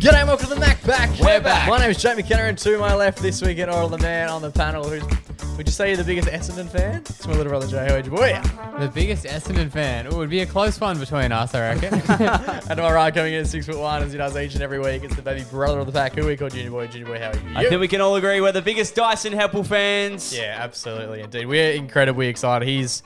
G'day and welcome to the MacPack. We're back. My name is Jamie Kenner, and to my left this week, Oral the man on the panel, who's, would you say you're the biggest Essendon fan? It's my little brother Jay. How are you, boy? The biggest Essendon fan. It would be a close one between us, I reckon. And to my right, coming in at 6'1", as he does each and every week, it's the baby brother of the pack. Who we call Junior Boy. Junior Boy, how are you? I think we can all agree we're the biggest Dyson Heppell fans. Yeah, absolutely, indeed. We're incredibly excited. He's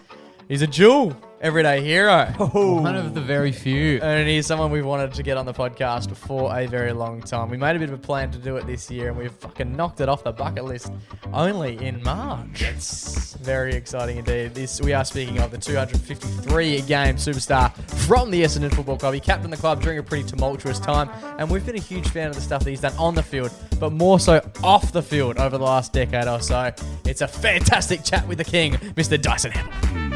a jewel, everyday hero. One of the very few. And he's someone we've wanted to get on the podcast for a very long time. We made a bit of a plan to do it this year, and we've fucking knocked it off the bucket list only in March. It's very exciting indeed. We are speaking of the 253-game superstar from the Essendon Football Club. He captained the club during a pretty tumultuous time, and we've been a huge fan of the stuff that he's done on the field, but more so off the field over the last decade or so. It's a fantastic chat with the king, Mr. Dyson Heppell.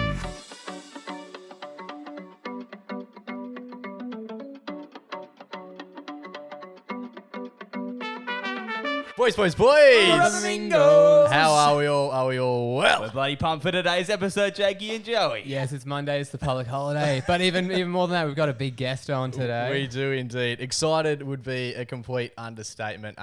Boys. Flamingos. How are we all? Are we all well? We're bloody pumped for today's episode, Jakey and Joey. Yes, it's Monday. It's the public holiday. But even more than that, we've got a big guest on today. We do indeed. Excited would be a complete understatement.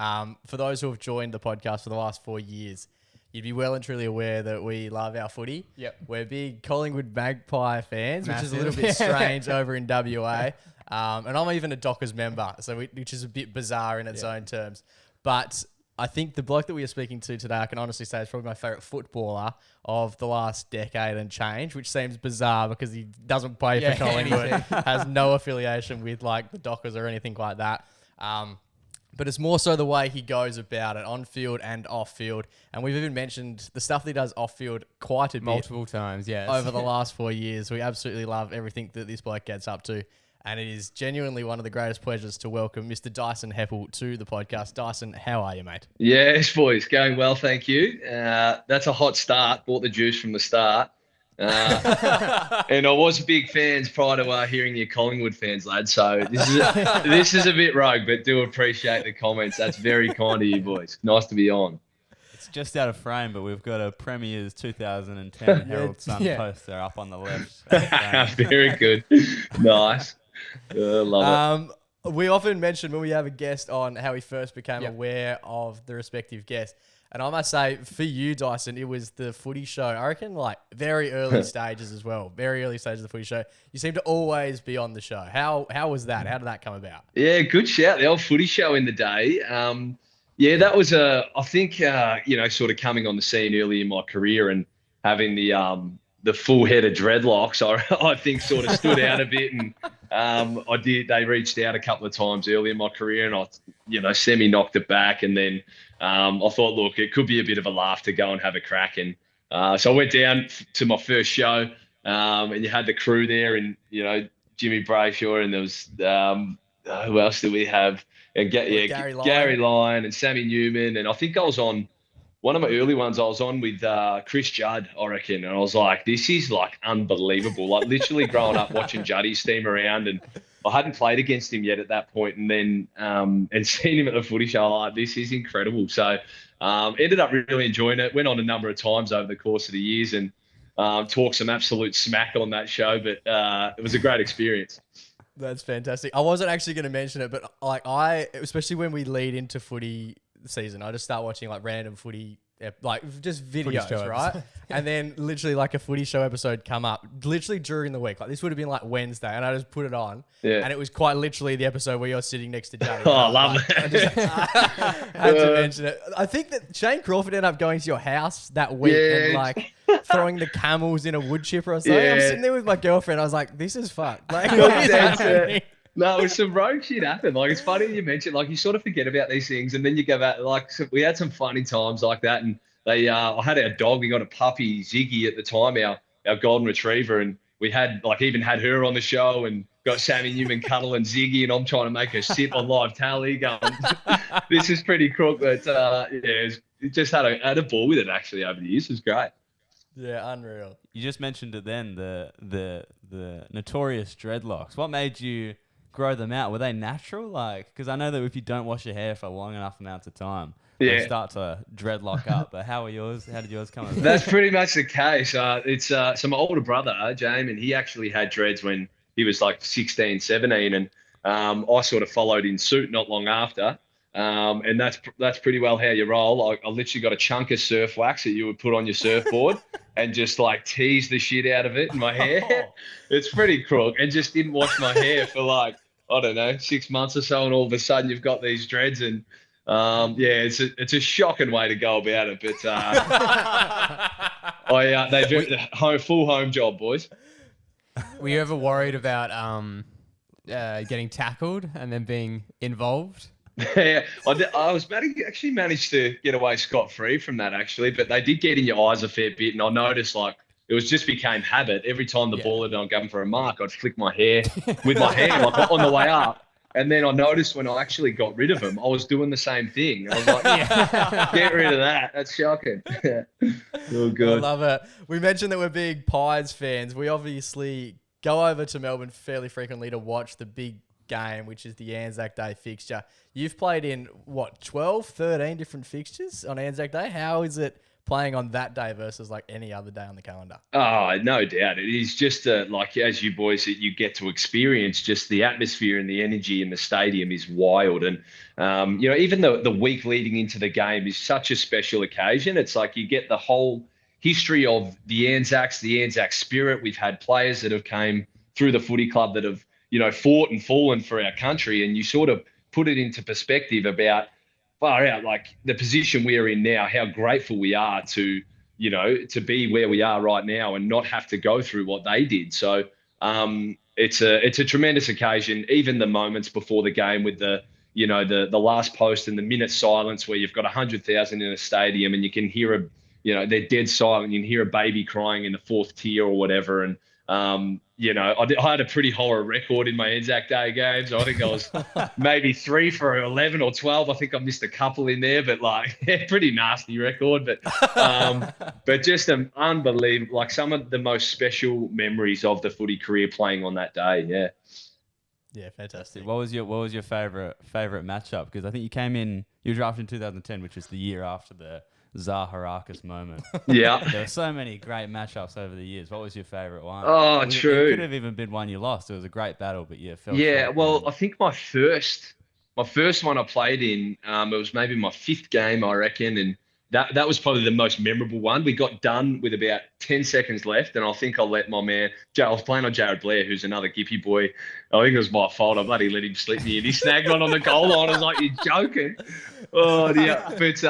For those who have joined the podcast for the last 4 years, you'd be well and truly aware that we love our footy. Yep. We're big Collingwood Magpie fans, which is a little Massive. bit strange over in WA. And I'm even a Dockers member, which is a bit bizarre in its own terms. But I think the bloke that we are speaking to today, I can honestly say, is probably my favourite footballer of the last decade and change, which seems bizarre because he doesn't play for Collingwood, has no affiliation with like the Dockers or anything like that. But it's more so the way he goes about it, on field and off field. And we've even mentioned the stuff that he does off field quite a bit. Multiple times, yes. Over the last 4 years. We absolutely love everything that this bloke gets up to. And it is genuinely one of the greatest pleasures to welcome Mr. Dyson Heppell to the podcast. Dyson, how are you, mate? Yes, boys. Going well, thank you. That's a hot start. Bought the juice from the start. And I was a big fans prior to hearing your Collingwood fans, lad. So this is a bit rogue, but do appreciate the comments. That's very kind of you, boys. Nice to be on. It's just out of frame, but we've got a Premier's 2010 Herald Sun poster up on the left. Very good. Nice. Love it. We often mention when we have a guest on how he first became aware of the respective guest. And I must say, for you, Dyson, it was the Footy Show. I reckon, like, very early stages as well. Very early stages of the Footy Show. You seem to always be on the show. How was that? How did that come about? Yeah, good shout. The old Footy Show in the day. Yeah, that was I think, sort of coming on the scene early in my career and having the full head of dreadlocks, I think sort of stood out a bit. And they reached out a couple of times early in my career, and I semi knocked it back. And then I thought, look, it could be a bit of a laugh to go and have a crack. And so I went down to my first show, and you had the crew there, and Jimmy Brayshaw, and there was who else did we have? And Gary Lyon and Sammy Newman, and I think I was on one of my early ones. I was on with Chris Judd, I reckon, and I was like, "This is like unbelievable!" Like literally growing up watching Juddy steam around, and I hadn't played against him yet at that point, and then and seeing him at the Footy Show, like this is incredible. So ended up really enjoying it. Went on a number of times over the course of the years, and talked some absolute smack on that show, but it was a great experience. That's fantastic. I wasn't actually going to mention it, but like especially when we lead into footy season, I just start watching like random footy, like just videos, right? And then literally like a Footy Show episode come up literally during the week. Like this would have been like Wednesday, and I just put it on, and it was quite literally the episode where you're sitting next to Jay. Oh, I love it. I just had to mention it. I think that Shane Crawford ended up going to your house that week and like throwing the camels in a wood chipper or something. I'm sitting there with my girlfriend. I was like, this is fucked. Like, what is happening? No, some rogue shit happened. Like, it's funny you mentioned, like, you sort of forget about these things, and then you go back. Like, we had some funny times like that, and I had our dog. We got a puppy, Ziggy, at the time, our golden retriever, and we had even had her on the show, and got Sammy Newman cuddling Ziggy, and I'm trying to make her sit on live tally, going, "This is pretty crook." But it just had a ball with it actually over the years. It was great. Yeah, unreal. You just mentioned it then, the notorious dreadlocks. What made you grow them out? Were they natural? Like, because I know that if you don't wash your hair for long enough amounts of time, they start to dreadlock up. But how did yours come about? That's pretty much the case. It's so my older brother, James, and he actually had dreads when he was like 16, 17. And I sort of followed in suit not long after. And that's pretty well how you roll. I literally got a chunk of surf wax that you would put on your surfboard and just like tease the shit out of it in my hair. It's pretty crook. And just didn't wash my hair for like, I don't know, 6 months or so. And all of a sudden you've got these dreads and yeah, it's a shocking way to go about it. But full home job, boys. Were you ever worried about getting tackled and then being involved? Yeah, I was actually managed to get away scot-free from that actually, but they did get in your eyes a fair bit, and I noticed like it just became habit. Every time the ball had gone going for a mark, I'd flick my hair with my hand like on the way up, and then I noticed when I actually got rid of them, I was doing the same thing. And I was like, get rid of that. That's shocking. Oh, good. I love it. We mentioned that we're big Pies fans. We obviously go over to Melbourne fairly frequently to watch the big game, which is the Anzac Day fixture. You've played in, 12, 13 different fixtures on Anzac Day? How is it playing on that day versus like any other day on the calendar? Oh, no doubt. It is just like, as you boys, that you get to experience, just the atmosphere and the energy in the stadium is wild. And, even the week leading into the game is such a special occasion. It's like you get the whole history of the Anzacs, the Anzac spirit. We've had players that have came through the footy club that have, fought and fallen for our country. And you sort of put it into perspective about far out, like the position we are in now, how grateful we are to, to be where we are right now and not have to go through what they did. So it's a tremendous occasion. Even the moments before the game with the last post and the minute silence where you've got 100,000 in a stadium and you can hear they're dead silent. You can hear a baby crying in the fourth tier or whatever. And, I had a pretty horror record in my Anzac Day games. I think I was maybe 3 for 11 or 12. I think I missed a couple in there, but like pretty nasty record. But just an unbelievable, like some of the most special memories of the footy career playing on that day. Yeah. Yeah, fantastic. What was your favorite matchup? Because I think you were drafted in 2010, which was the year after the Zaharakis moment. Yeah. There were so many great matchups over the years. What was your favourite one? Oh, true. It could have even been one you lost. It was a great battle, but I think my first one I played in, it was maybe my 5th game, I reckon, and that was probably the most memorable one. We got done with about 10 seconds left, and I think I let my man, I was playing on Jared Blair, who's another Gippy boy. I think it was my fault. I bloody let him slip me, and he snagged one on the goal line. I was like, you're joking. Oh, yeah. But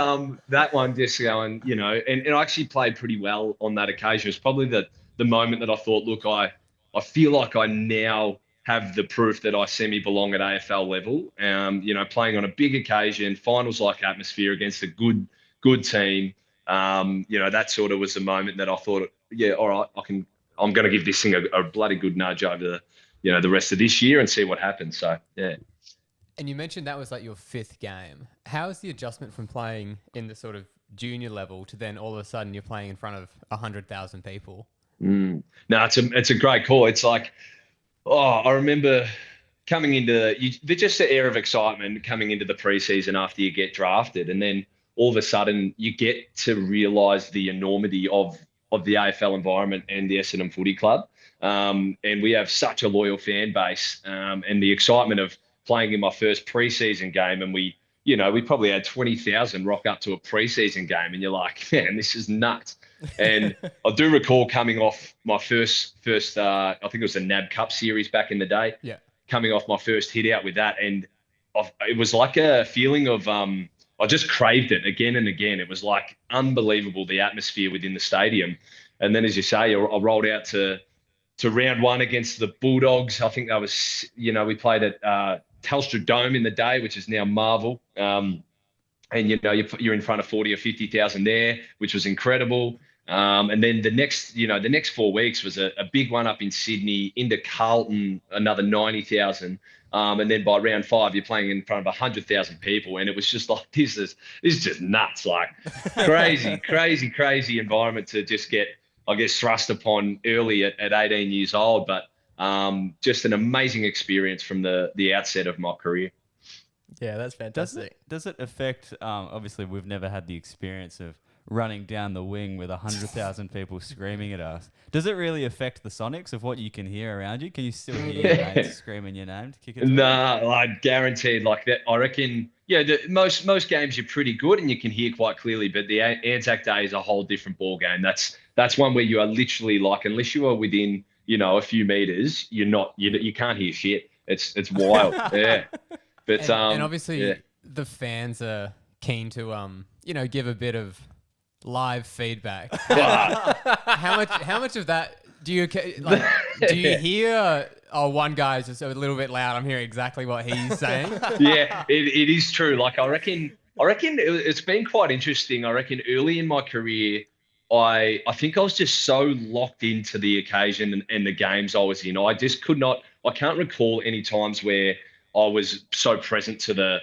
that one just going, and I actually played pretty well on that occasion. It was probably the moment that I thought, look, I feel like I now have the proof that I semi-belong at AFL level. Playing on a big occasion, finals-like atmosphere against a good team. That sort of was the moment that I thought, yeah, all right, I'm going to give this thing a bloody good nudge over the rest of this year and see what happens. So, yeah. And you mentioned that was like your 5th game. How is the adjustment from playing in the sort of junior level to then all of a sudden you're playing in front of 100,000 people? No, it's a great call. It's like, I remember coming into just the air of excitement coming into the preseason after you get drafted, and then all of a sudden you get to realise the enormity of the AFL environment and the Essendon Footy Club. And we have such a loyal fan base, and the excitement of playing in my first preseason game, and we probably had 20,000 rock up to a preseason game, and you're like, man, this is nuts. And I do recall coming off my first I think it was the NAB Cup series back in the day. Yeah. Coming off my first hit out with that, and it was like a feeling of I just craved it again and again. It was like unbelievable, the atmosphere within the stadium. And then, as you say, I rolled out to round 1 against the Bulldogs. I think that was, we played at Telstra Dome in the day, which is now Marvel. And, you're in front of 40 or 50,000 there, which was incredible. And then the next 4 weeks was a big one up in Sydney, into Carlton, another 90,000. And then by round 5, you're playing in front of 100,000 people. And it was just like, this is just nuts, like crazy environment to just get, I guess, thrust upon early at 18 years old. But just an amazing experience from the outset of my career. Yeah, that's fantastic. Does it affect, obviously we've never had the experience of running down the wing with 100,000 people screaming at us. Does it really affect the sonics of what you can hear around you? Can you still hear your mates screaming your name to kick it? Nah, I guaranteed like that. I reckon, yeah, most games you're pretty good and you can hear quite clearly, but the Anzac Day is a whole different ball game. That's one where you are literally like, unless you are within, a few meters, you can't hear shit. It's wild. Yeah. But and obviously the fans are keen to give a bit of live feedback. How much of that do you hear? Oh, one guy's just a little bit loud. I'm hearing exactly what he's saying. Yeah, it is true. Like I reckon it's been quite interesting. I reckon early in my career, I think I was just so locked into the occasion and the games I was in. I just could not. I can't recall any times where I was so present to the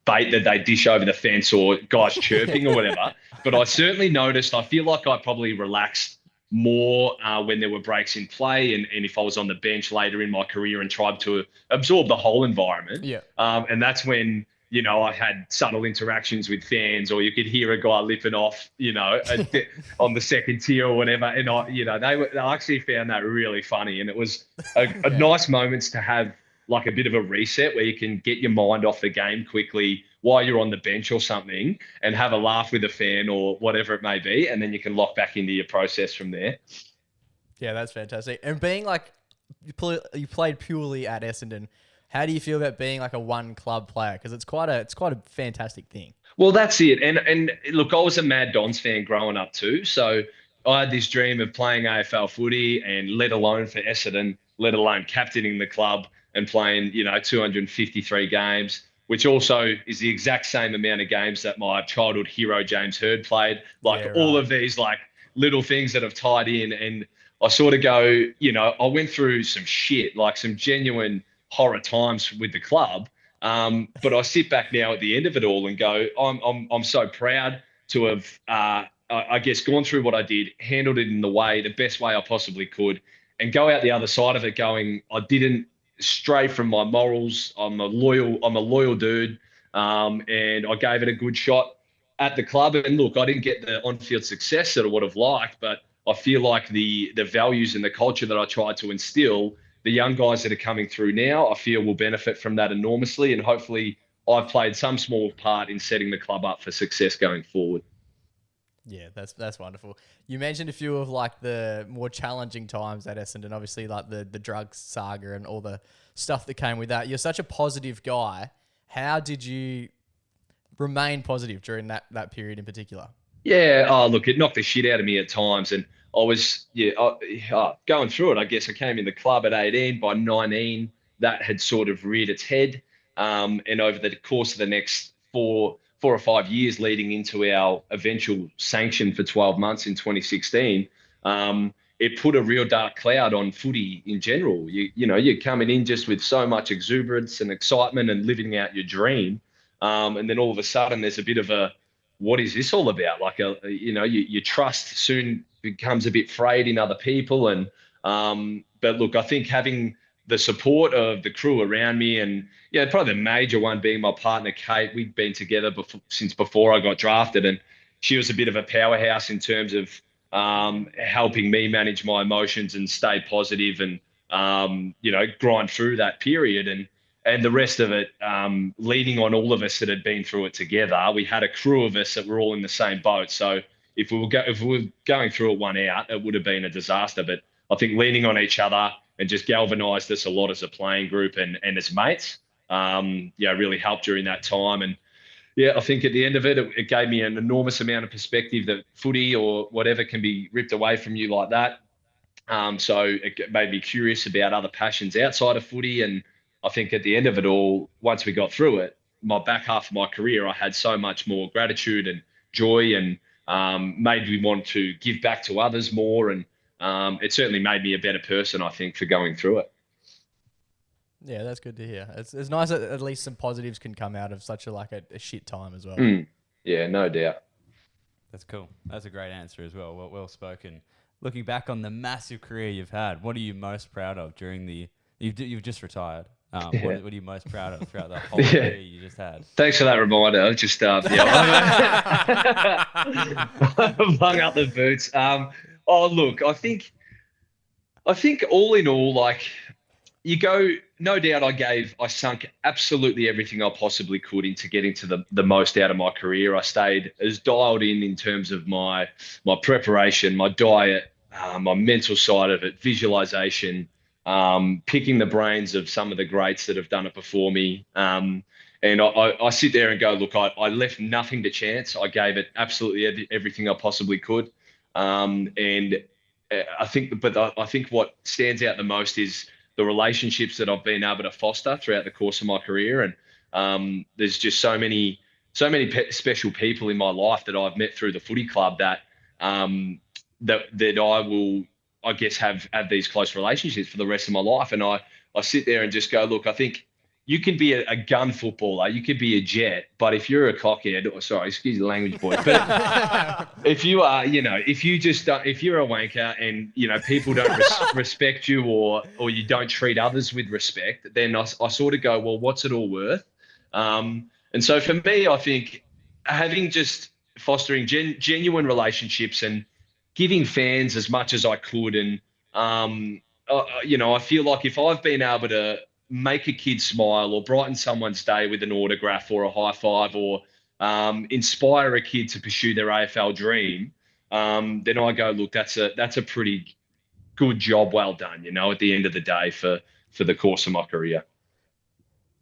bait that they dish over the fence or guys chirping or whatever. But I certainly noticed. I feel like I probably relaxed more when there were breaks in play and if I was on the bench later in my career and tried to absorb the whole environment. Yeah. And that's when, I had subtle interactions with fans or you could hear a guy lipping off, on the second tier or whatever. And they actually found that really funny. And it was a nice moments to have like a bit of a reset where you can get your mind off the game quickly while you're on the bench or something and have a laugh with a fan or whatever it may be. And then you can lock back into your process from there. Yeah, that's fantastic. And being like, you played purely at Essendon, how do you feel about being like a one club player? Because it's quite a fantastic thing. Well, that's it. And look, I was a Mad Dons fan growing up too. So I had this dream of playing AFL footy and let alone for Essendon, let alone captaining the club and playing, 253 games, which also is the exact same amount of games that my childhood hero, James Hird, played. All of these like little things that have tied in. And I sort of go, I went through some shit, like some genuine horror times with the club. But I sit back now at the end of it all and go, I'm so proud to have, I guess, gone through what I did, handled it in the best way I possibly could, and go out the other side of it going, I didn't stray from my morals. I'm a loyal dude. And I gave it a good shot at the club. And look, I didn't get the on-field success that I would have liked, but I feel like the values and the culture that I tried to instill, the young guys that are coming through now, I feel will benefit from that enormously. And hopefully I've played some small part in setting the club up for success going forward. Yeah, that's wonderful. You mentioned a few of like the more challenging times at Essendon, obviously like the drugs saga and all the stuff that came with that. You're such a positive guy. How did you remain positive during that period in particular? Yeah, look, it knocked the shit out of me at times. And I was, going through it. I guess I came in the club at 18. By 19, that had sort of reared its head. And over the course of the next four or 5 years leading into our eventual sanction for 12 months in 2016, it put a real dark cloud on footy in general. You're coming in just with so much exuberance and excitement and living out your dream. And then all of a sudden there's a bit of a, what is this all about? Like, your trust soon becomes a bit frayed in other people. And, but look, I think having the support of the crew around me and, probably the major one being my partner, Kate, we'd been together since before I got drafted. And she was a bit of a powerhouse in terms of helping me manage my emotions and stay positive and, grind through that period. And the rest of it, leaning on all of us that had been through it together. We had a crew of us that were all in the same boat. So if we were going through it one out, it would have been a disaster. But I think leaning on each other and just galvanised us a lot as a playing group and as mates, really helped during that time. And I think at the end of it, it gave me an enormous amount of perspective that footy or whatever can be ripped away from you like that. So it made me curious about other passions outside of footy. And I think at the end of it all, once we got through it, my back half of my career, I had so much more gratitude and joy and made me want to give back to others more. And it certainly made me a better person, I think, for going through it. Yeah, that's good to hear. It's nice that at least some positives can come out of such a shit time as well. Yeah, no doubt. That's cool. That's a great answer as well. Well spoken. Looking back on the massive career you've had, what are you most proud of during you've just retired? What are you most proud of throughout the whole career you just had? Thanks for that reminder. Just I've hung up the boots. Look, I think all in all, like, you go, no doubt I sunk absolutely everything I possibly could into getting to the most out of my career. I stayed as dialed in terms of my preparation, my diet, my mental side of it, visualization, picking the brains of some of the greats that have done it before me. And I sit there and go, look, I left nothing to chance. I gave it absolutely everything I possibly could. And I think what stands out the most is the relationships that I've been able to foster throughout the course of my career. And there's just so many special people in my life that I've met through the footy club that that I will, I guess, have these close relationships for the rest of my life. And I sit there and just go, look, I think you can be a gun footballer, you could be a jet, but if you're a cockhead, excuse the language, boys, but if you are, if you're a wanker and, people don't respect you or you don't treat others with respect, then I sort of go, well, what's it all worth? And so for me, I think having just fostering genuine relationships and giving fans as much as I could. And, I feel like if I've been able to make a kid smile or brighten someone's day with an autograph or a high five or inspire a kid to pursue their AFL dream, then I go, look, that's a pretty good job well done, at the end of the day for the course of my career.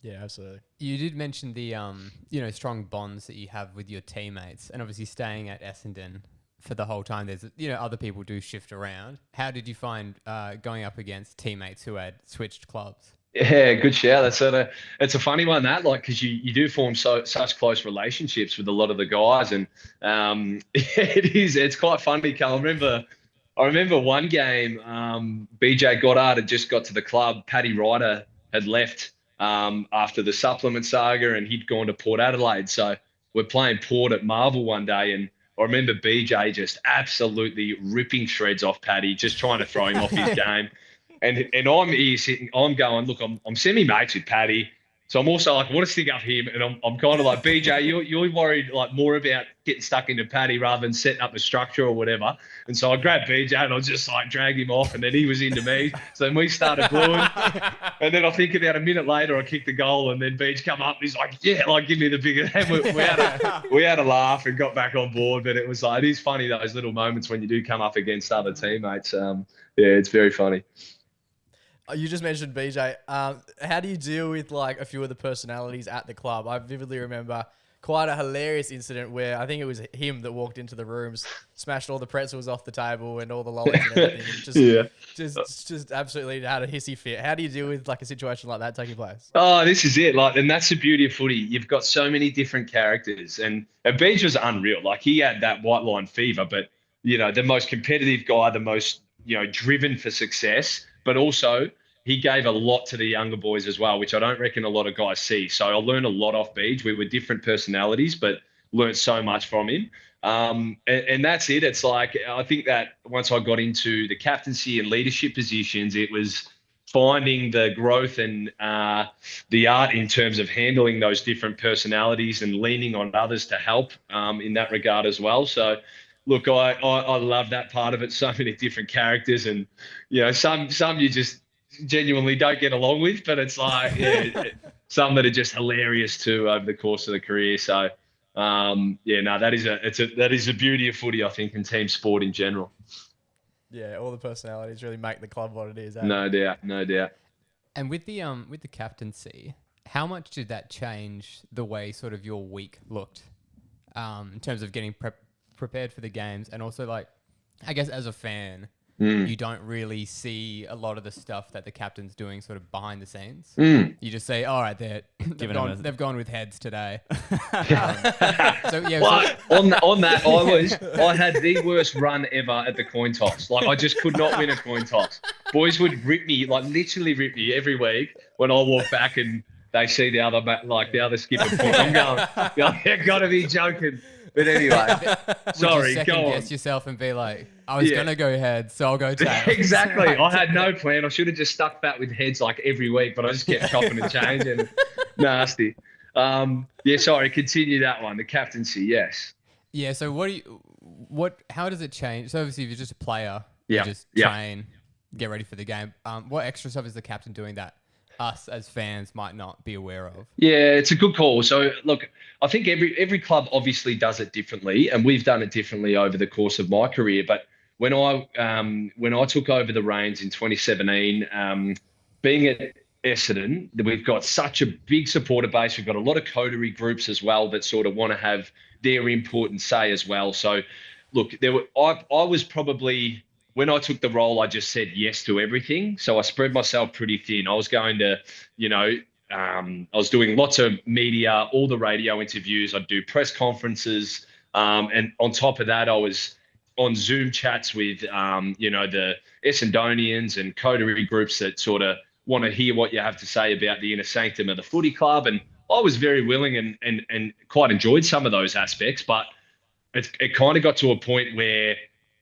Yeah, absolutely. You did mention the strong bonds that you have with your teammates, and obviously staying at Essendon for the whole time. There's other people do shift around. How did you find going up against teammates who had switched clubs? Yeah, good shout. It's a funny one, that, like, because you do form such close relationships with a lot of the guys, and it's quite funny, Carl. I remember one game, BJ Goddard had just got to the club. Paddy Ryder had left after the supplement saga, and he'd gone to Port Adelaide. So we're playing Port at Marvel one day, and I remember BJ just absolutely ripping shreds off Paddy, just trying to throw him off his game. And I'm here sitting, I'm going, look, I'm semi-mates with Paddy. So I'm also like, I want to stick up him. And I'm kind of like, BJ, you're worried like more about getting stuck into Paddy rather than setting up the structure or whatever. And so I grabbed BJ and I just like dragged him off, and then he was into me. So then we started gluing. And then I think about a minute later, I kicked the goal, and then Beach come up and he's like, yeah, like, give me the bigger. And we had a laugh and got back on board. But it was like, it is funny, those little moments when you do come up against other teammates. Yeah, it's very funny. You just mentioned BJ. How do you deal with like a few of the personalities at the club? I vividly remember quite a hilarious incident where I think it was him that walked into the rooms, smashed all the pretzels off the table and all the lollies and everything. And just absolutely had a hissy fit. How do you deal with like a situation like that taking place? Oh, this is it. Like, and that's the beauty of footy. You've got so many different characters, and BJ was unreal. Like, he had that white line fever, but the most competitive guy, the most driven for success, but also he gave a lot to the younger boys as well, which I don't reckon a lot of guys see. So I learned a lot off Beach. We were different personalities, but learned so much from him. And that's it. It's like, I think that once I got into the captaincy and leadership positions, it was finding the growth and the art in terms of handling those different personalities and leaning on others to help in that regard as well. So, look, I love that part of it. So many different characters, and some you just genuinely don't get along with, but it's like some that are just hilarious too over the course of the career. So that is a beauty of footy, I think, and team sport in general. Yeah, all the personalities really make the club what it is. No doubt. And with the captaincy, how much did that change the way sort of your week looked in terms of getting prepared for the games, and also, like, I guess as a fan, you don't really see a lot of the stuff that the captain's doing sort of behind the scenes. You just say, all right, they've gone with heads today. On that, I had the worst run ever at the coin toss. Like, I just could not win a coin toss. Boys would rip me, like literally rip me every week when I walk back and they see the other skipper point. I'm going, you've got to be joking. But anyway, Would sorry, you go second on. guess yourself and be like, I was going to go head, so I'll go tail. Exactly. I had no plan. I should have just stuck that with heads like every week, but I just kept chopping and changing. Nasty. Sorry, continue that one. The captaincy, yes. Yeah, so how does it change? So obviously if you're just a player, you Yeah. just Yeah. train, get ready for the game. What extra stuff is the captain doing that us as fans might not be aware of? Yeah, it's a good call. So look, I think every club obviously does it differently, and we've done it differently over the course of my career. But when I took over the reins in 2017, being at Essendon, we've got such a big supporter base. We've got a lot of coterie groups as well that sort of want to have their input and say as well. So look, I was probably, when I took the role, I just said yes to everything. So I spread myself pretty thin. I was going to, I was doing lots of media, all the radio interviews. I'd do press conferences. And on top of that, I was on Zoom chats with, the Essendonians and coterie groups that sort of want to hear what you have to say about the inner sanctum of the footy club. And I was very willing and quite enjoyed some of those aspects. But it kind of got to a point where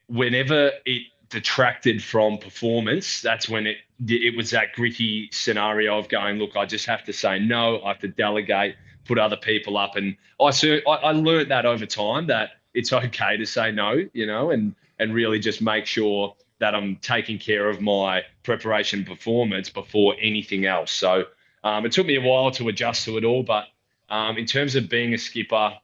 whenever it detracted from performance, that's when it was that gritty scenario of going, look, I just have to say no, I have to delegate, put other people up. And I learned that over time, that it's okay to say no, and really just make sure that I'm taking care of my preparation performance before anything else. So it took me a while to adjust to it all, but in terms of being a skipper,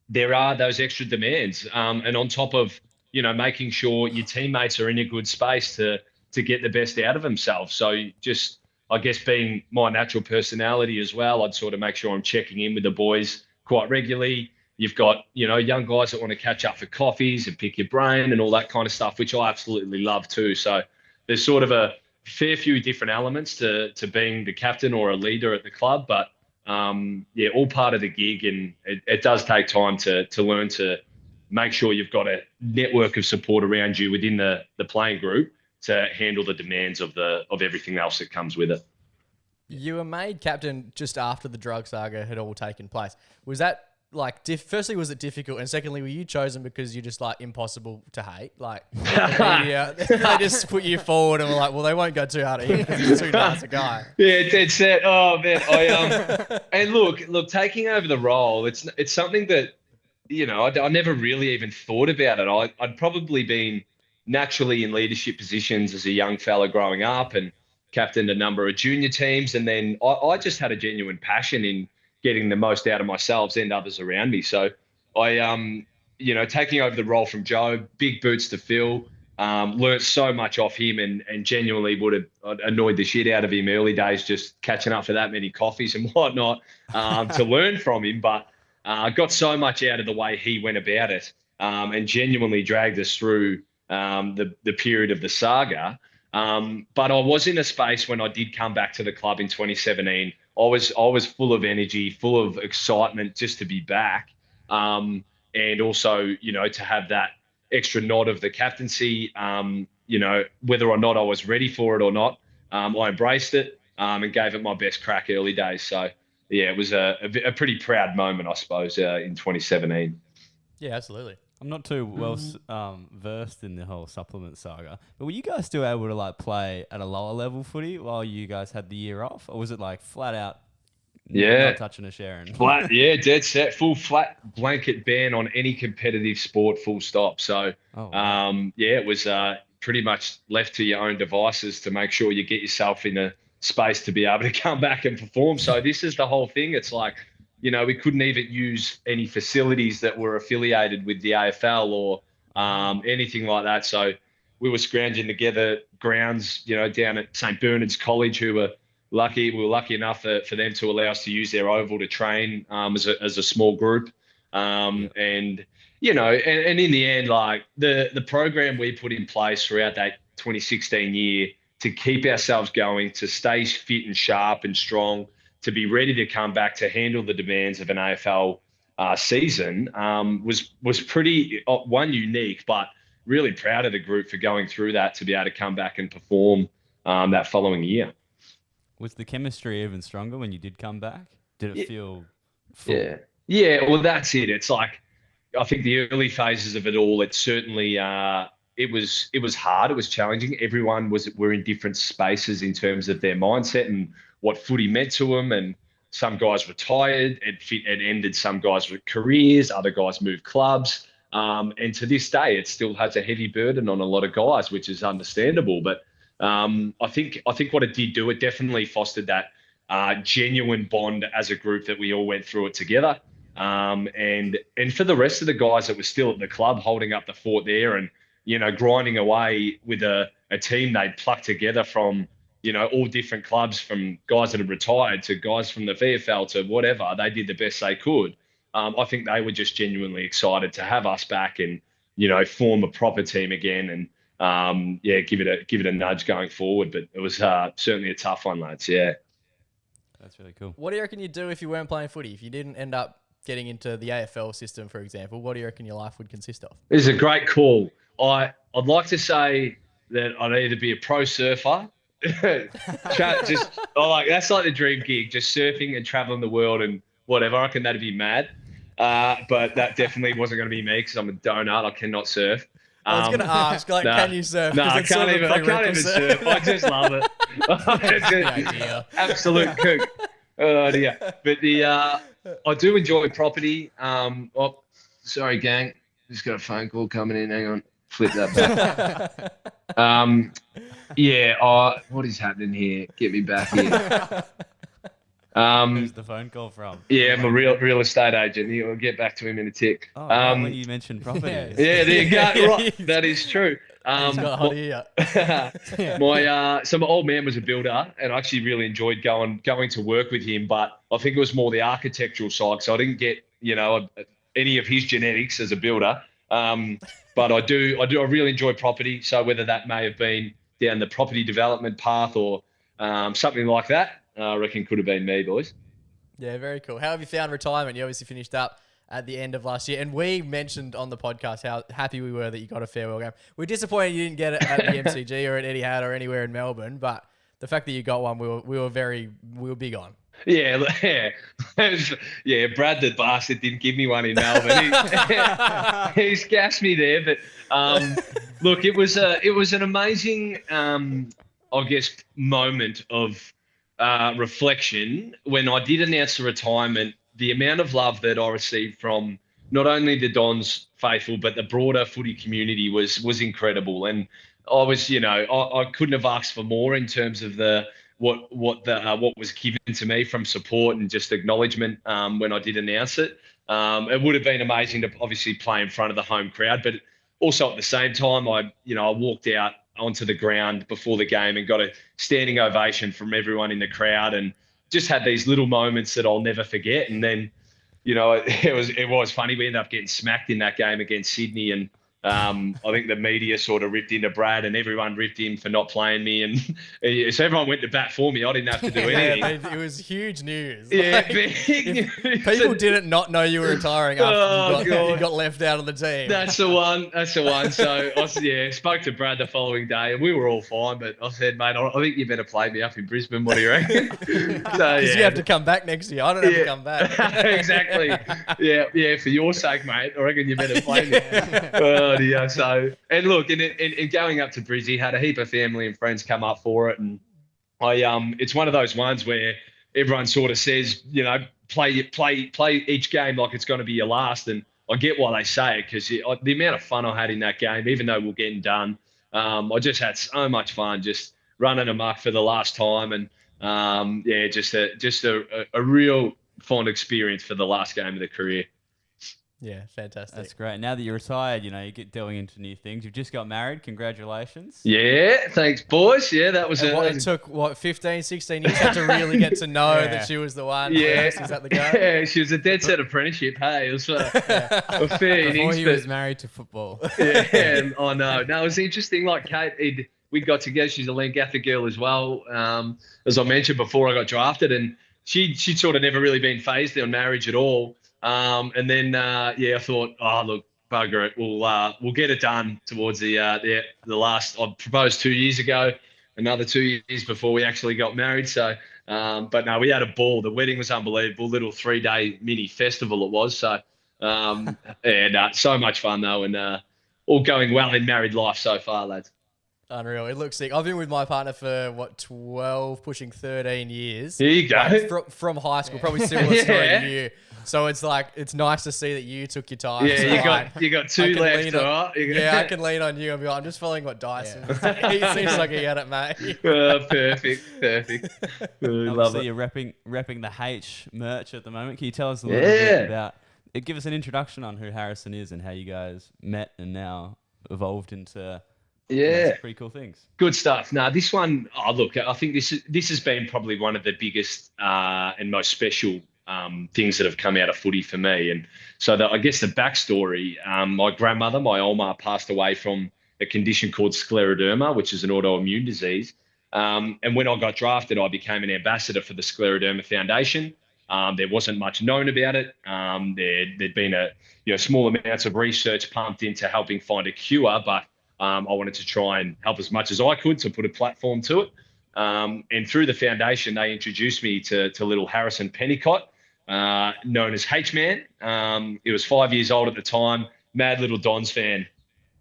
there are those extra demands. And on top of, making sure your teammates are in a good space to get the best out of themselves. So just, I guess, being my natural personality as well, I'd sort of make sure I'm checking in with the boys quite regularly. You've got, young guys that want to catch up for coffees and pick your brain and all that kind of stuff, which I absolutely love too. So there's sort of a fair few different elements to being the captain or a leader at the club, but all part of the gig. And it does take time to learn to make sure you've got a network of support around you within the playing group to handle the demands of everything else that comes with it. You were made captain just after the drug saga had all taken place. Was that firstly, was it difficult? And secondly, were you chosen because you're just impossible to hate? The media, they just put you forward and were like, well, they won't go too hard at you because you're too nice a guy. Yeah, dead set. Oh man, and look, taking over the role, it's something that, I never really even thought about it. I'd probably been naturally in leadership positions as a young fella growing up and captained a number of junior teams. And then I just had a genuine passion in getting the most out of myself and others around me. So I, taking over the role from Joe, big boots to fill, learnt so much off him and genuinely would have annoyed the shit out of him early days, just catching up for that many coffees and whatnot to learn from him. But I got so much out of the way he went about it and genuinely dragged us through the period of the saga. But I was in a space when I did come back to the club in 2017. I was full of energy, full of excitement just to be back. And also, to have that extra nod of the captaincy, whether or not I was ready for it or not, I embraced it and gave it my best crack early days. So, yeah, it was a pretty proud moment, I suppose, in 2017. Yeah, absolutely. I'm not too well versed in the whole supplement saga, but were you guys still able to play at a lower level footy while you guys had the year off, or was it flat out? Not touching a Sharon. Flat, yeah, dead set, full flat blanket ban on any competitive sport, full stop. So, it was pretty much left to your own devices to make sure you get yourself in a space to be able to come back and perform. So this is the whole thing. It's we couldn't even use any facilities that were affiliated with the AFL or anything like that. So we were scrounging together grounds, down at St. Bernard's College, we were lucky enough for them to allow us to use their oval to train as a small group. And in the end, the program we put in place throughout that 2016 year to keep ourselves going, to stay fit and sharp and strong, to be ready to come back to handle the demands of an AFL season was pretty, unique, but really proud of the group for going through that to be able to come back and perform that following year. Was the chemistry even stronger when you did come back? Did it feel full? Yeah, well, that's it. It's I think the early phases of it all, it certainly it was hard. It was challenging. Everyone were in different spaces in terms of their mindset and what footy meant to them. And some guys retired. It ended some guys' careers. Other guys moved clubs. And to this day, it still has a heavy burden on a lot of guys, which is understandable. But I think what it did do, it definitely fostered that genuine bond as a group that we all went through it together. And for the rest of the guys that were still at the club holding up the fort there and, grinding away with a team they'd plucked together from, all different clubs, from guys that had retired to guys from the VFL to whatever, they did the best they could. I think they were just genuinely excited to have us back and, form a proper team again and, give it a nudge going forward. But it was certainly a tough one, lads. Yeah. That's really cool. What do you reckon you'd do if you weren't playing footy? If you didn't end up getting into the AFL system, for example, what do you reckon your life would consist of? It's a great call. I'd like to say that I'd either be a pro surfer. That's like the dream gig, just surfing and traveling the world and whatever. I reckon that'd be mad. But that definitely wasn't going to be me because I'm a donut. I cannot surf. I was going to ask, can you surf? No, I can't even surf. I just love it. Absolute kook. Oh, dear. But I do enjoy property. Sorry, gang. Just got a phone call coming in. Hang on. Flip that back. What is happening here? Get me back here. Who's the phone call from? Yeah, I'm a real estate agent. I'll get back to him in a tick. When you mentioned property. Yeah, there you go. Right, that is true. He's got hot ear. So my old man was a builder, and I actually really enjoyed going to work with him. But I think it was more the architectural side, so I didn't get any of his genetics as a builder. But I really enjoy property. So whether that may have been down the property development path or something like that, I reckon could have been me, boys. Yeah, very cool. How have you found retirement? You obviously finished up at the end of last year, and we mentioned on the podcast how happy we were that you got a farewell game. We're disappointed you didn't get it at the MCG or at Etihad or anywhere in Melbourne, but the fact that you got one, we were big on. Yeah. Brad the bastard didn't give me one in Melbourne. He's gassed me there, but look, it was an amazing, I guess, moment of reflection when I did announce the retirement. The amount of love that I received from not only the Dons faithful but the broader footy community was incredible, and I was, I couldn't have asked for more in terms of what was given to me from support and just acknowledgement when I did announce it. It would have been amazing to obviously play in front of the home crowd, but also at the same time, I walked out onto the ground before the game and got a standing ovation from everyone in the crowd, and just had these little moments that I'll never forget. And then, it was funny. We ended up getting smacked in that game against Sydney, and I think the media sort of ripped into Brad, and everyone ripped him for not playing me, and so everyone went to bat for me. I didn't have to do anything. It was huge news. Yeah, big news. People didn't not know you were retiring after you got left out of the team. That's the one. So I spoke to Brad the following day, and we were all fine. But I said, mate, I think you better play me up in Brisbane. What do you reckon? Because you have to come back next year. I don't have to come back. Exactly. Yeah. For your sake, mate, I reckon you better play me. Yeah, so, and look, and going up to Brizzy, had a heap of family and friends come up for it, and it's one of those ones where everyone sort of says, play each game like it's going to be your last, and I get why they say it, because the amount of fun I had in that game, even though we're getting done, I just had so much fun just running amok for the last time, and just a real fond experience for the last game of the career. Yeah, fantastic. That's great. Now that you're retired, you get delving into new things. You've just got married. Congratulations. Yeah, thanks, boys. Yeah, that was it took, 15, 16 years to really get to know that she was the one? Yeah. Is that the guy? Yeah, she was a dead set apprenticeship. Hey, it was a fair innings. Before he was married to football. Yeah, I know. No, it was interesting. Like Kate, we got together. She's a Lancaster girl as well. As I mentioned before, I got drafted, and she'd sort of never really been phased on marriage at all. And then, I thought, look, bugger it. We'll get it done towards the last. I proposed 2 years ago, another 2 years before we actually got married. So, but no, we had a ball. The wedding was unbelievable. Little 3-day mini festival it was. So, So much fun though, and all going well in married life so far, lads. Unreal. It looks sick. I've been with my partner for 12, pushing 13 years. Here you go. Like, from high school, probably similar story to you. So it's like, it's nice to see that you took your time. Yeah, so you got two left, right? Yeah, I can lean on you and be like, I'm just following what Dyson. He seems like he had it, mate. Perfect. Love Obviously, it. you're repping the Haytch merch at the moment. Can you tell us a little bit about? Give us an introduction on who Harrison is and how you guys met and now evolved into. Some pretty cool things. Good stuff. Now, this one, look, I think this has been probably one of the biggest and most special things that have come out of footy for me. And so I guess the backstory, my grandmother, my Oma, passed away from a condition called scleroderma, which is an autoimmune disease. And when I got drafted, I became an ambassador for the Scleroderma Foundation. There wasn't much known about it. There'd been small amounts of research pumped into helping find a cure, but I wanted to try and help as much as I could to put a platform to it. And through the foundation, they introduced me to little Harrison Pennicott, known as H-Man. He was 5 years old at the time, mad little Dons fan.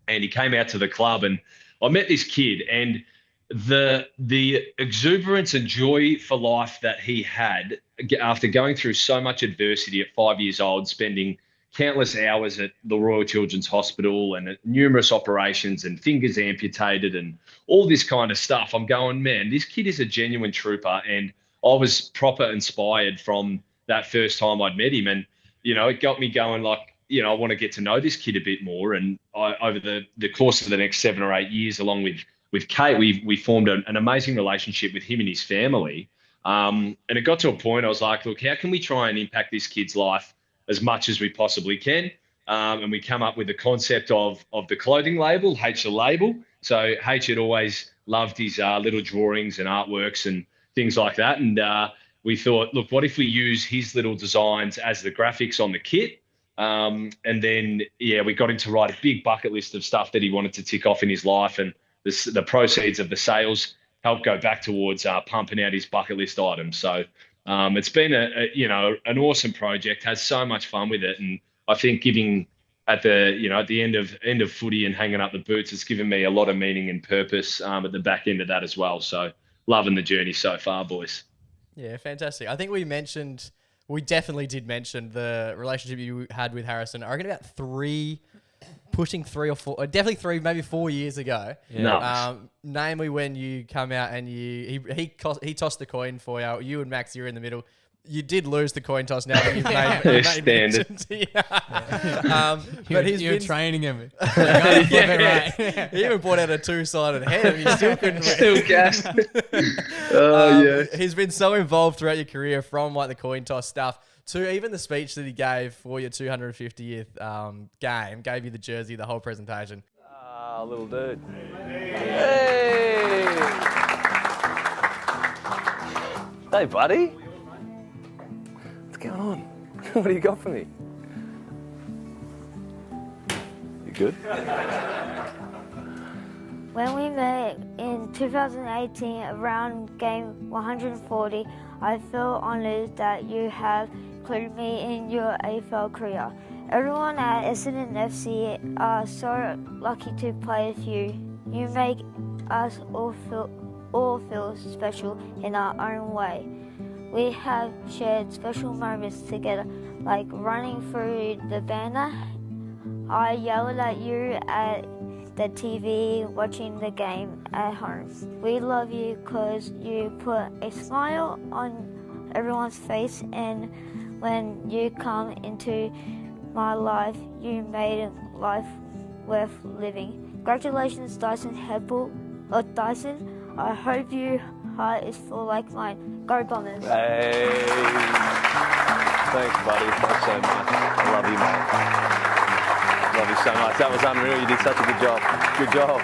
And he came out to the club and I met this kid, and the exuberance and joy for life that he had after going through so much adversity at 5 years old, spending countless hours at the Royal Children's Hospital and numerous operations and fingers amputated and all this kind of stuff. I'm going, man, this kid is a genuine trooper. And I was proper inspired from that first time I'd met him. And, it got me going like, I want to get to know this kid a bit more. And over the course of the next 7 or 8 years, along with Kate, we formed an amazing relationship with him and his family. And it got to a point I was like, look, how can we try and impact this kid's life as much as we possibly can? And we come up with the concept of the clothing label, Haytch Label. So Haytch had always loved his little drawings and artworks and things like that. And we thought, look, what if we use his little designs as the graphics on the kit? And then, we got him to write a big bucket list of stuff that he wanted to tick off in his life. And the proceeds of the sales helped go back towards pumping out his bucket list items. So it's been an awesome project, has so much fun with it. And I think giving at the end of footy and hanging up the boots, it's given me a lot of meaning and purpose at the back end of that as well. So loving the journey so far, boys. Yeah, fantastic. I think we definitely did mention the relationship you had with Harrison. I reckon about pushing 3 or 4, definitely 3, maybe 4 years ago. Yeah. Nice. Namely when you come out and he tossed the coin for you. You and Max, you're in the middle. You did lose the coin toss now that you've made mention. But you're training him. He even brought out a 2-sided head and he still couldn't. Still gassed. He's been so involved throughout your career, from like the coin toss stuff to even the speech that he gave for your 250th game, gave you the jersey, the whole presentation. Little dude. Hey! Hey, buddy. What's going on? What do you got for me? You good? When we met in 2018 around game 140, I feel honoured that you have included me in your AFL career. Everyone at Essendon FC are so lucky to play with you. You make us all feel special in our own way. We have shared special moments together, like running through the banner. I yelled at you at the TV watching the game at home. We love you because you put a smile on everyone's face, and when you come into my life, you made life worth living. Congratulations, Dyson Heppell. Dyson, I hope your heart is full like mine. Go Bombers. Hey. Thanks, buddy. Thanks so much. I love you, mate. Love you so much. That was unreal. You did such a good job. Good job.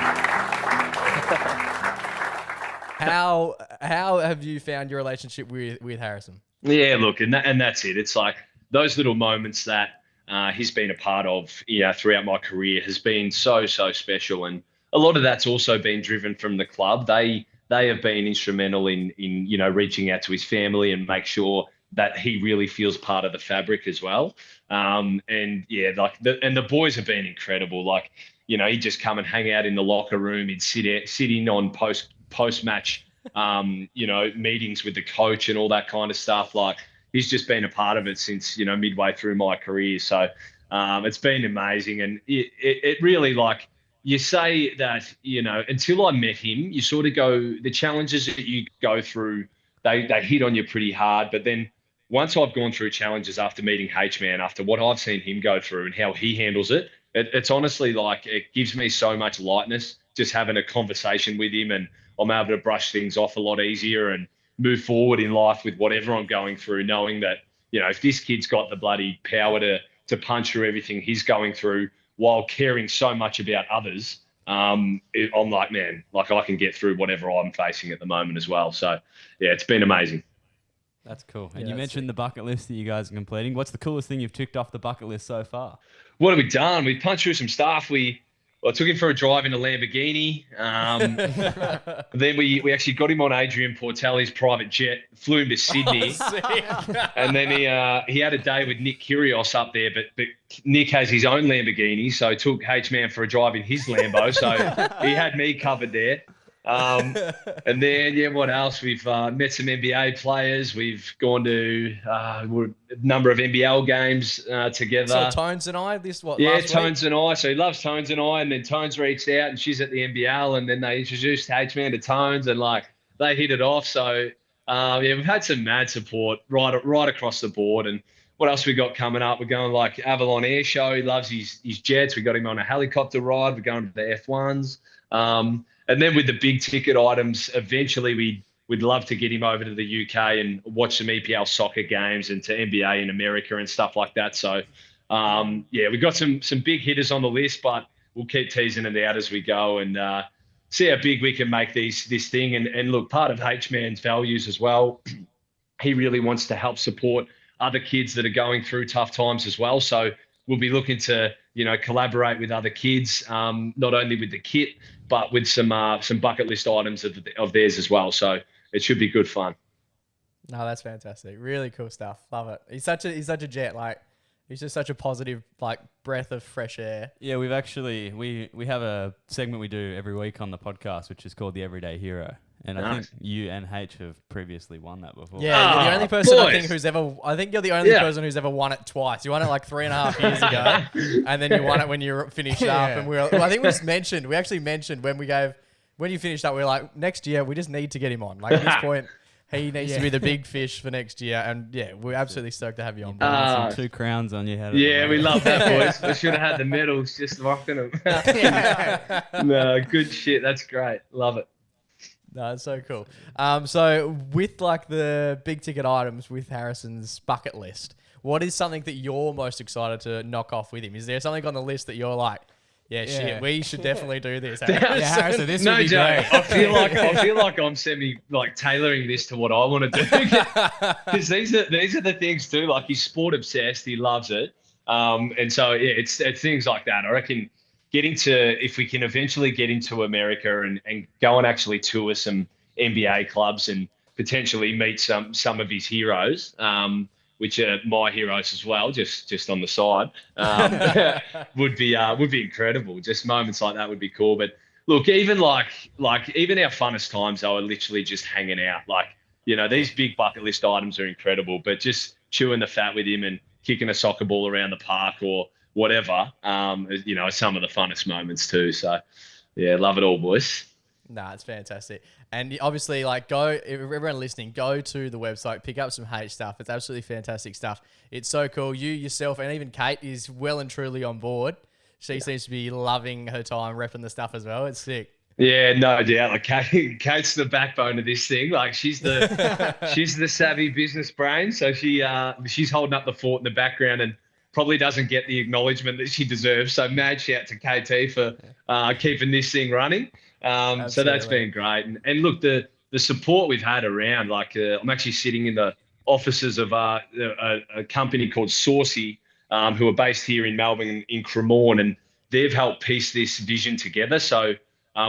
How have you found your relationship with Harrison? Yeah, look, and that's it. It's like those little moments that he's been a part of throughout my career has been so special, and a lot of that's also been driven from the club. They have been instrumental in reaching out to his family and make sure that he really feels part of the fabric as well. And yeah, like the boys have been incredible. Like, you know, he'd just come and hang out in the locker room. He'd sit in on post match, you know, meetings with the coach and all that kind of stuff. Like, he's just been a part of it since, you know, midway through my career. So it's been amazing. And it really, like, you say that, you know, until I met him, you sort of go, the challenges that you go through, they hit on you pretty hard. But then once I've gone through challenges after meeting Haytch, man, after what I've seen him go through and how he handles it, it's honestly like, it gives me so much lightness just having a conversation with him, and I'm able to brush things off a lot easier and move forward in life with whatever I'm going through, knowing that, you know, if this kid's got the bloody power to punch through everything he's going through while caring so much about others, I'm like, man, like, I can get through whatever I'm facing at the moment as well. So yeah, it's been amazing. That's cool. And you mentioned the bucket list that you guys are completing. What's the coolest thing you've ticked off the bucket list so far? What have we done? We punched through some stuff. I took him for a drive in a Lamborghini. Then we actually got him on Adrian Portelli's private jet, flew him to Sydney. And then he had a day with Nick Kyrgios up there, but Nick has his own Lamborghini, so took H-Man for a drive in his Lambo. So he had me covered there. And then, yeah, what else? We've met some NBA players. We've gone to a number of NBL games together. So Tones and I, last Tones week? and I. So he loves Tones and I, and then Tones reached out, and she's at the NBL, and then they introduced H-Man to Tones, and like they hit it off. So yeah, we've had some mad support right across the board. And what else we got coming up? We're going like Avalon Air Show. He loves his jets. We got him on a helicopter ride. We're going to the F1s. And then with the big ticket items, eventually we'd love to get him over to the UK and watch some EPL soccer games and to NBA in America and stuff like that. So, yeah, we've got some big hitters on the list, but we'll keep teasing it out as we go and see how big we can make this thing. And look, part of H-Man's values as well, he really wants to help support other kids that are going through tough times as well. So we'll be looking to, you know, collaborate with other kids, not only with the kit, but with some bucket list items of theirs as well. So it should be good fun. No, that's fantastic. Really cool stuff. Love it. He's such a jet. Like, he's just such a positive, like, breath of fresh air. Yeah, we've actually we have a segment we do every week on the podcast, which is called the Everyday Hero. And I think you and H have previously won that before. Yeah, you're the only person I think you're the only person who's ever won it twice. You won it like 3.5 years ago, and then you won it when you finished up. And I think we actually mentioned when you finished up, we were like, next year we just need to get him on. Like, at this point, he needs to be the big fish for next year. And yeah, we're absolutely stoked to have you on board. Some 2 crowns on your head. Yeah, we love that, boys. We should have had the medals, just rocking them. No, good shit. That's great. Love it. No, it's so cool. So with like the big ticket items with Harrison's bucket list, what is something that you're most excited to knock off with him? Is there something on the list that you're like, shit, we should definitely do this? Harrison, this would be great. I feel like I'm tailoring this to what I want to do, because these are the things too. Like, he's sport obsessed, he loves it, and so yeah, it's things like that. I reckon if we can eventually get into America and go and actually tour some NBA clubs and potentially meet some of his heroes, which are my heroes as well, just on the side, would be incredible. Just moments like that would be cool. But look, even like even our funnest times, though, are literally just hanging out. Like, you know, these big bucket list items are incredible, but just chewing the fat with him and kicking a soccer ball around the park or whatever, you know, some of the funnest moments too. So yeah, love it all, boys. Nah, it's fantastic. And obviously, like, everyone listening, go to the website, pick up some Haytch stuff. It's absolutely fantastic stuff. It's so cool. You, yourself, and even Kate is well and truly on board. She seems to be loving her time repping the stuff as well. It's sick. Yeah, no doubt. Like, Kate's the backbone of this thing. Like, she's the savvy business brain. So she's holding up the fort in the background and probably doesn't get the acknowledgement that she deserves. So mad shout to KT for keeping this thing running. So that's been great. And look, the support we've had around, like, I'm actually sitting in the offices of a company called Saucy, who are based here in Melbourne in Cremorne, and they've helped piece this vision together. So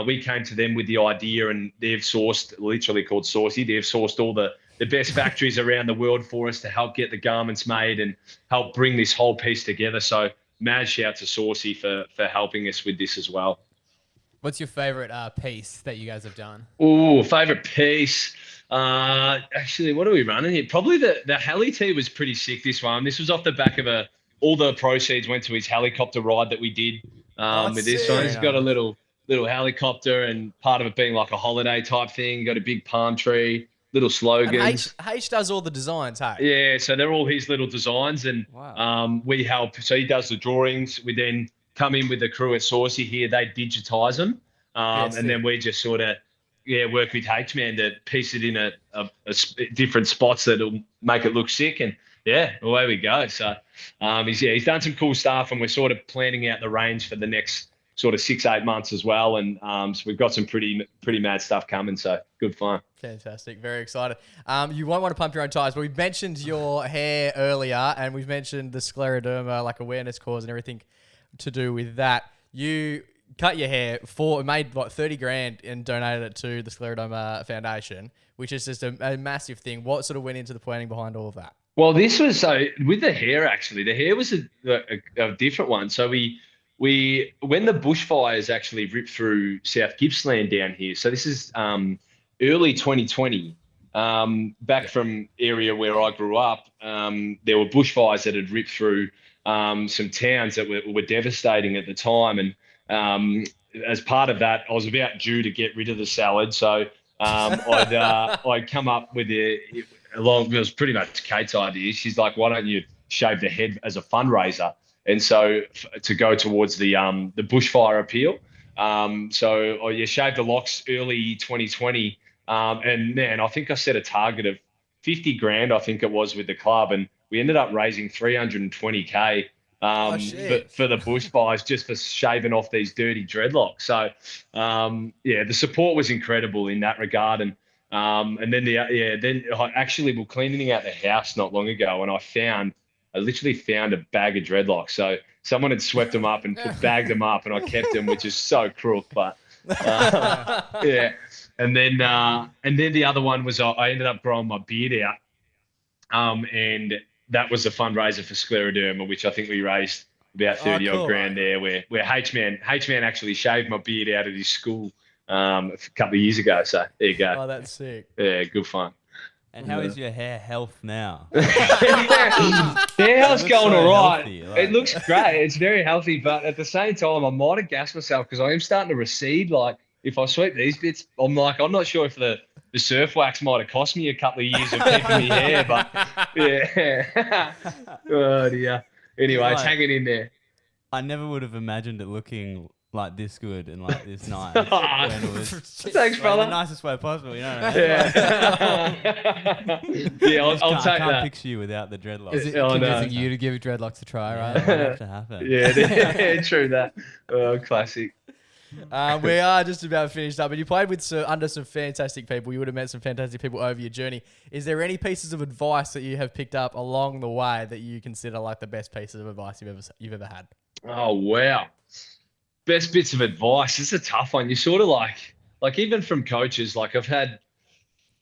we came to them with the idea, and they've sourced, literally called Saucy, they've sourced all the the best factories around the world for us to help get the garments made and help bring this whole piece together. So mad shout to Saucy for helping us with this as well. What's your favorite piece that you guys have done? Oh, favorite piece. Actually, what are we running here? Probably the heli tee was pretty sick. This one. This was off the back of all the proceeds went to his helicopter ride that we did with this one. He's got a little helicopter, and part of it being like a holiday type thing. Got a big palm tree, little slogans. Haytch does all the designs, hey? Yeah, so they're all his little designs, and we help. So he does the drawings. We then come in with the crew at Saucy here. They digitize them, and then we just sort of work with Haytch man to piece it in a different spots that'll make it look sick, and away we go. So he's done some cool stuff, and we're sort of planning out the range for the next sort of 6-8 months as well, and so we've got some pretty mad stuff coming. So good fun. Fantastic, very excited. You won't want to pump your own tires, but we've mentioned your hair earlier, and we've mentioned the scleroderma like awareness cause and everything to do with that. You cut your hair made like 30 grand and donated it to the Scleroderma Foundation, which is just a massive thing. What sort of went into the planning behind all of that? Well, this was with the hair. Actually, the hair was a different one. So we when the bushfires actually ripped through South Gippsland down here. So this is early 2020. Back from area where I grew up, there were bushfires that had ripped through some towns that were devastating at the time, and as part of that, I was about due to get rid of the salad, so I'd come up with it was pretty much Kate's idea. She's like, "Why don't you shave the head as a fundraiser?" And so to go towards the bushfire appeal, so you shaved the locks early 2020, and man, I think I set a target of 50 grand, I think it was, with the club, and we ended up raising 320K. For the bushfires, just for shaving off these dirty dreadlocks. So, the support was incredible in that regard. And then then I actually was cleaning out the house not long ago, and I literally found a bag of dreadlocks. So someone had swept them up and bagged them up, and I kept them, which is so crook. But and then the other one was I ended up growing my beard out, and that was a fundraiser for scleroderma, which I think we raised about 30 odd grand there, where Haytch man actually shaved my beard out at his school a couple of years ago. So there you go. Oh, that's sick. Yeah, good fun. And how is your hair health now? Hair health's going all right. Healthy, it looks great. It's very healthy, but at the same time, I might have gassed myself because I am starting to recede. Like if I sweep these bits, I'm not sure if the surf wax might have cost me a couple of years of keeping my hair, but yeah. Oh dear. Anyway, it's hanging in there. I never would have imagined it looking like this good and like this nice. Thanks, brother. The nicest way possible, you know. I'll take I can't that. picture you without the dreadlocks. Is it convincing you to give dreadlocks a try, right? That might have to happen. Yeah, true that. Oh, classic. We are just about finished up, but you played with under some fantastic people. You would have met some fantastic people over your journey. Is there any pieces of advice that you have picked up along the way that you consider like the best pieces of advice you've ever had? Oh wow, best bits of advice. It's a tough one. You sort of like even from coaches. Like I've had.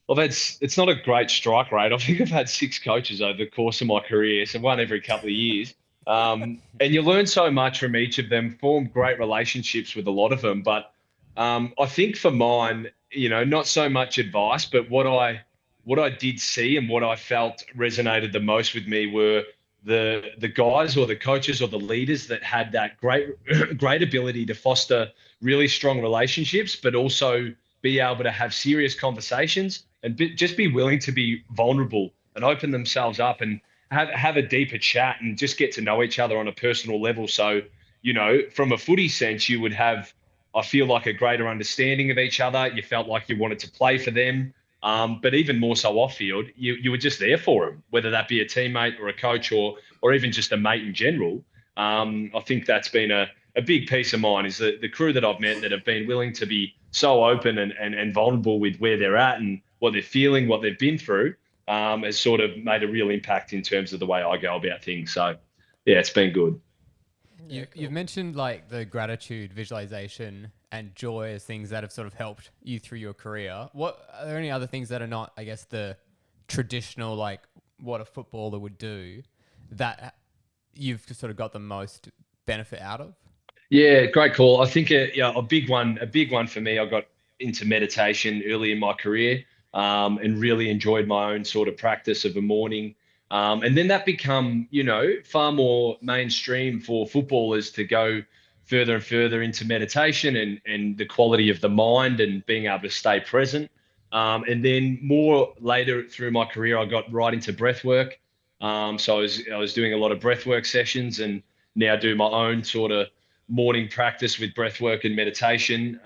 It's not a great strike rate. I think I've had 6 coaches over the course of my career, so one every couple of years. And you learn so much from each of them, form great relationships with a lot of them. But I think for mine, not so much advice, but what I did see and what I felt resonated the most with me were the guys or the coaches or the leaders that had that great ability to foster really strong relationships, but also be able to have serious conversations and just be willing to be vulnerable and open themselves up and have a deeper chat and just get to know each other on a personal level. So, from a footy sense, you would have, I feel like, a greater understanding of each other. You felt like you wanted to play for them. But even more so off field, you were just there for them, whether that be a teammate or a coach or even just a mate in general. I think that's been a big piece of mine, is the crew that I've met that have been willing to be so open and vulnerable with where they're at and what they're feeling, what they've been through. Has sort of made a real impact in terms of the way I go about things. So, yeah, it's been good. You've mentioned like the gratitude, visualization, and joy as things that have sort of helped you through your career. Are there any other things that are not, I guess, the traditional, like what a footballer would do, that you've sort of got the most benefit out of? Yeah, great call. I think a big one for me. I got into meditation early in my career, and really enjoyed my own sort of practice of a morning. And then that become, far more mainstream for footballers to go further and further into meditation and the quality of the mind and being able to stay present. And then more later through my career, I got right into breath work. So I was doing a lot of breath work sessions, and now do my own sort of morning practice with breath work and meditation.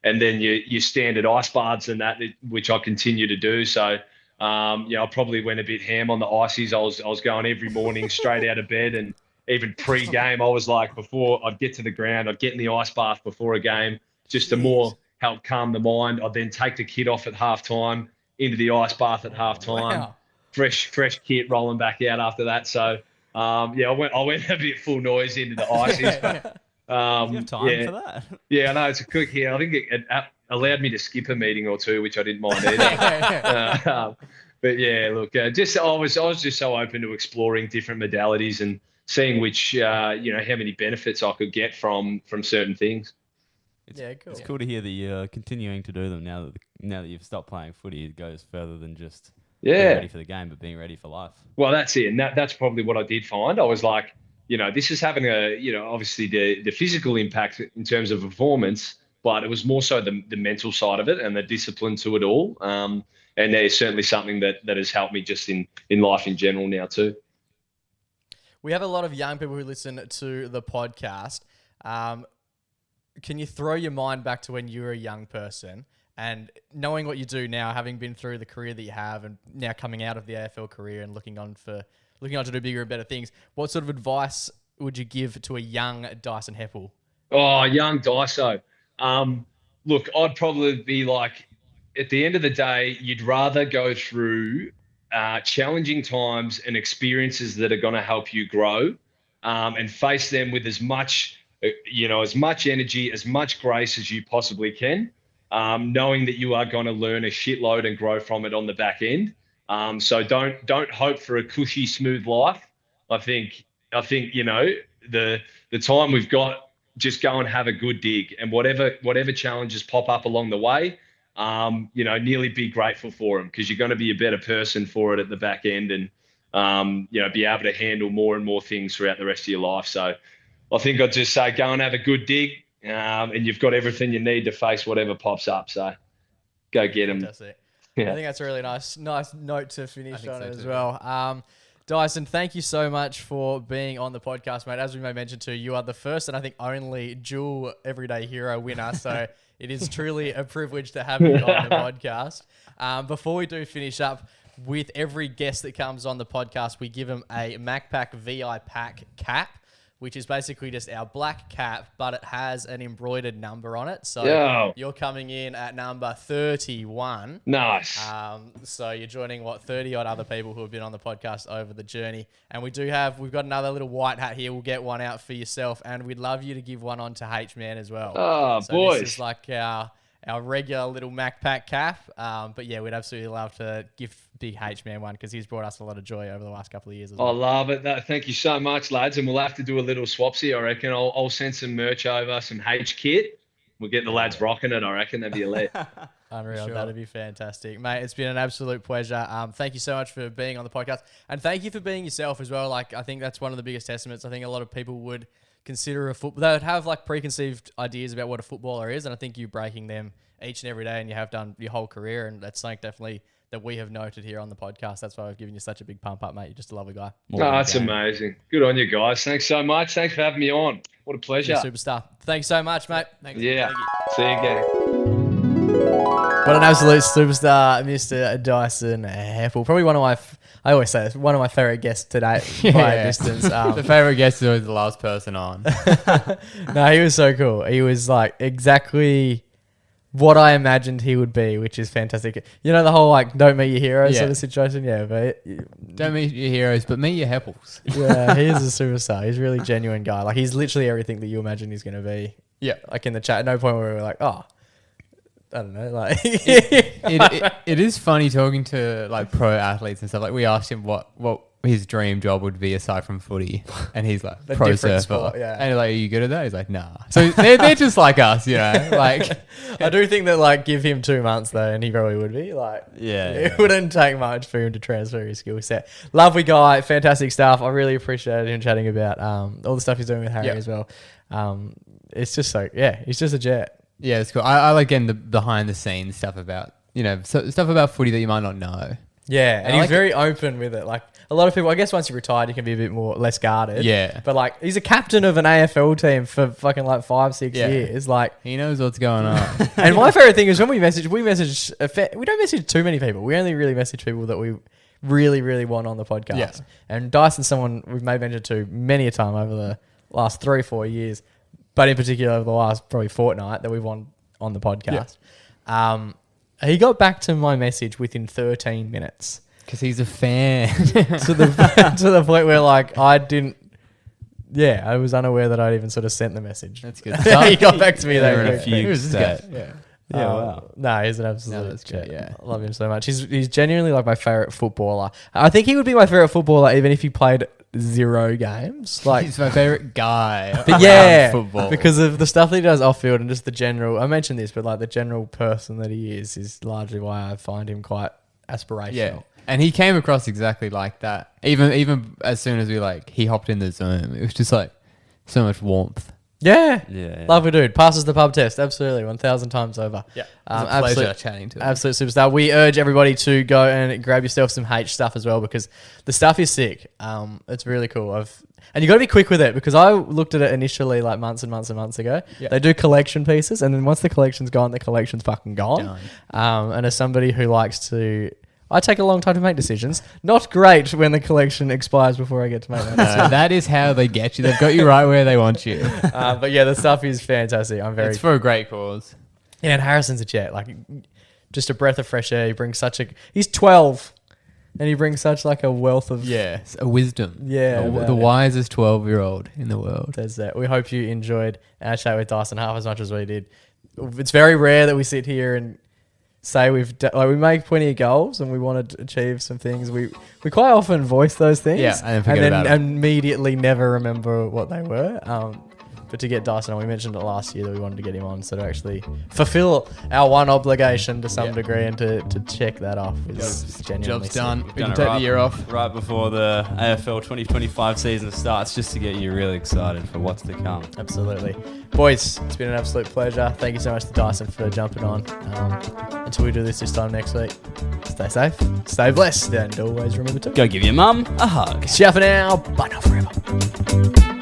And then your standard ice baths and that, which I continue to do. So, I probably went a bit ham on the ices. I was going every morning straight out of bed, and even pre-game, I was like, before I'd get to the ground, I'd get in the ice bath before a game, just to more help calm the mind. I'd then take the kit off at halftime, into the ice bath at halftime. Wow. Fresh kit rolling back out after that. So, I went a bit full noise into the ices. You have time for that? Yeah, I know, it's a quick here. I think it allowed me to skip a meeting or two, which I didn't mind either. But yeah, look, I was just so open to exploring different modalities and seeing which, how many benefits I could get from certain things. Cool. It's cool to hear that you're continuing to do them now that you've stopped playing footy. It goes further than just being ready for the game, but being ready for life. Well, that's it. And that's probably what I did find. I was like, this is having obviously the physical impact in terms of performance, but it was more so the mental side of it and the discipline to it all. And there's certainly something that has helped me just in life in general now too. We have a lot of young people who listen to the podcast. Can you throw your mind back to when you were a young person and knowing what you do now, having been through the career that you have and now coming out of the AFL career and looking on to do bigger and better things, what sort of advice would you give to a young Dyson Heppell? Oh, young Dyso. Look, I'd probably be like, at the end of the day, you'd rather go through challenging times and experiences that are going to help you grow, and face them with as much energy, as much grace as you possibly can, knowing that you are going to learn a shitload and grow from it on the back end. So don't hope for a cushy, smooth life. I think the time we've got, just go and have a good dig, and whatever challenges pop up along the way, nearly be grateful for them, because you're going to be a better person for it at the back end, and be able to handle more and more things throughout the rest of your life. So I think I'd just say go and have a good dig, and you've got everything you need to face whatever pops up. So go get them. Fantastic. Yeah. I think that's a really nice note to finish on as well. Dyson, thank you so much for being on the podcast, mate. As we may mention too, you are the first and I think only dual Everyday Hero winner. So it is truly a privilege to have you on the podcast. Before we do finish up, with every guest that comes on the podcast, we give them a MacPack VI Pack cap, which is basically just our black cap, but it has an embroidered number on it. So you're coming in at number 31. Nice. So you're joining 30 odd other people who have been on the podcast over the journey. And we've got another little white hat here. We'll get one out for yourself, and we'd love you to give one on to H Man as well. Oh, so boys. This is like our regular little MacPack cap. But yeah, we'd absolutely love to give Big H Man one, because he's brought us a lot of joy over the last couple of years as well. I love it. Thank you so much, lads. And we'll have to do a little swapsy, I reckon. I'll send some merch over, some H kit. We'll get the lads rocking it, I reckon. That'd be elite. Unreal. Sure. That'd be fantastic. Mate, it's been an absolute pleasure. Thank you so much for being on the podcast. And thank you for being yourself as well. Like, I think that's one of the biggest testaments. I think a lot of people would consider they would have like preconceived ideas about what a footballer is. And I think you breaking them each and every day, and you have done your whole career. And that's something definitely that we have noted here on the podcast. That's why I've given you such a big pump up, mate. You're just a lovely guy. That's amazing. Good on you guys. Thanks so much. Thanks for having me on. What a pleasure. You're a superstar. Thanks so much, mate. Thanks. Yeah. Thank you. See you again. What an absolute superstar, Mr. Dyson Heppell. Probably one of my, I always say this, one of my favourite guests today by a distance. The favourite guest is always the last person on. No, he was so cool. He was like exactly what I imagined he would be, which is fantastic. You know, the whole like don't meet your heroes sort of situation? Yeah, but don't meet your heroes, but meet your Heppells. Yeah, he is a superstar. He's a really genuine guy. Like, he's literally everything that you imagine he's going to be. Yeah. Like in the chat, at no point where we were like, oh, I don't know, like It is funny talking to like pro athletes and stuff. Like we asked him what his dream job would be aside from footy, and he's like A pro different surfer. sport, yeah. And like, are you good at that? He's like, nah. So they're just like us, you know. Like I do think that like give him 2 months though, and he probably would be like, it wouldn't take much for him to transfer his skill set. Lovely guy, fantastic stuff. I really appreciated him chatting about all the stuff he's doing with Harry as well. It's just so he's just a jet. yeah, it's cool. I like getting the behind the scenes stuff about stuff about footy that you might not know. Yeah, and I he's like very open with it. Like a lot of people, I guess once you're retired, you can be a bit less guarded. Yeah. But like he's a captain of an AFL team for fucking like 5-6 Yeah. years. Like, He knows what's going on. and my favorite thing is when we message. We don't message too many people. We only really message people that we really, really want on the podcast. Yeah. And Dyson's someone we've made mention to many a time over the last 3 or 4 years, but in particular over the last probably fortnight that we've won on the podcast. He got back to my message within 13 minutes. Because he's a fan. to the point where like I was unaware that I'd even sort of sent the message. That's good. He got back to me You're in a that quickly. fugue state. Yeah, wow. No, he's an absolute that's jet. great, yeah. I love him so much. He's genuinely like my favorite footballer. I think he would be my favorite footballer even if he played 0 games. Like, He's my favorite guy. but around football. because of the stuff that he does off field and just the general. I mentioned this, but like the general person that he is largely why I find him quite aspirational. Yeah. And he came across exactly like that. Even as soon as he hopped in the Zoom, it was just like so much warmth. Yeah. Yeah. Lovely dude. Passes the pub test. Absolutely. 1,000 times over. Yeah. It was a pleasure chatting to him. Absolute superstar. We urge everybody to go and grab yourself some Haytch stuff as well because the stuff is sick. It's really cool. And you got to be quick with it because I looked at it initially like months and months and months ago. Yeah. They do collection pieces, and then once the collection's gone, the collection's fucking gone. And as somebody who likes to... I take a long time to make decisions. Not great when the collection expires before I get to make that decision. That is how they get you. They've got you right where they want you. But yeah, the stuff is fantastic. It's for a great cause. Yeah, and Harrison's a jet. Like, just a breath of fresh air. He brings he's 12, and he brings such like a wealth of a wisdom. Yeah, the wisest 12-year-old in the world. There's that. We hope you enjoyed our chat with Dyson half as much as we did. It's very rare that we sit here and say we make plenty of goals and we want to achieve some things. We quite often voice those things, and then immediately never remember what they were. But to get Dyson on, we mentioned it last year that we wanted to get him on, so to actually fulfill our one obligation to some degree and to check that off is genuinely Job's done. We've We done can it take the year off. right before the AFL 2025 season starts, just to get you really excited for what's to come. Absolutely. Boys, it's been an absolute pleasure. Thank you so much to Dyson for jumping on. Until we do this time next week, stay safe, stay blessed, and always remember to Go give your mum a hug. ciao for now, but not forever.